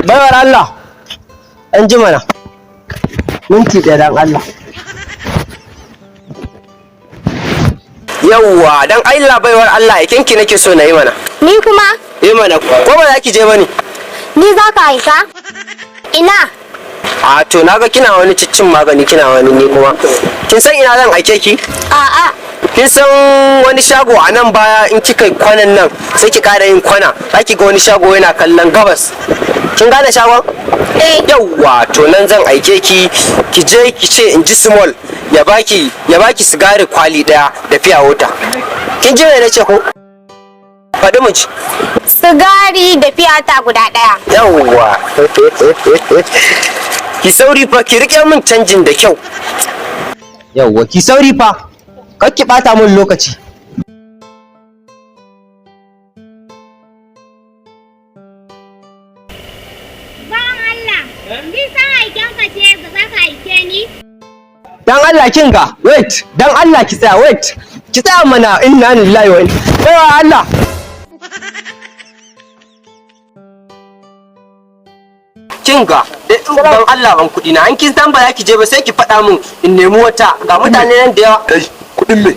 Baiwar Allah, an ji mana. Minti ɗaya dan Allah. Yawwa, dan Allah baiwar Allah, aikinki nake so na yi mana. Ni kuma? Mana, ko ba za ki je ba ne? Ni za ka aika? Ina? A to naga kina wani ciccin magani kina wani ni kuma. Kin san ina zan aike ki? A'a. Kin san wani shago a nan baya in kika kwanan nan sai ki ƙara yin kwana. Za ki ga wani shago yana kallon gabas. Kin gane shagon? Yawwa, to nan zan aike ki je ki ce in ji small ya baki sigari kwali daya da fiya wota. Kin ji me nace ko? Faɗi mu ci. Sigari da fiyata guda ɗaya. Yawwa. Ki sauri fa ki rike min canjin da kyau. Yawwa, ki sauri fa. Kar ki bata min lokaci. Dan Allah kin ga wait, dan Allah ki tsaya wait. Ki tsaya mana inna lillahi wa inna Allah. Kin ga dan Allah ban kudi na an kin san ba za ki je ba sai ki faɗa min in nemi wata ga mutane nan da yawa. Kai kudin me?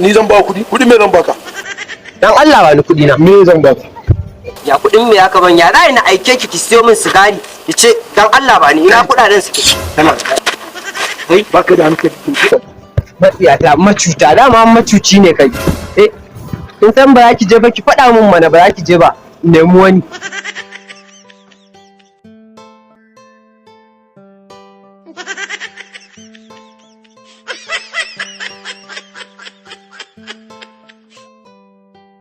Ni zan ba kudi? Kudin me zan baka? Dan Allah ba ni kudi na. Me zan baka? Ya kudin me aka ban ya dai na aike ki siyo min sigari ki ce dan Allah ba ni ina kudaden suke. Kai baka da hankali. Matsiyata macuta dama macuci ne kai. Kin san ba za ki je ba ki faɗa min mana ba za ki je ba nemi wani.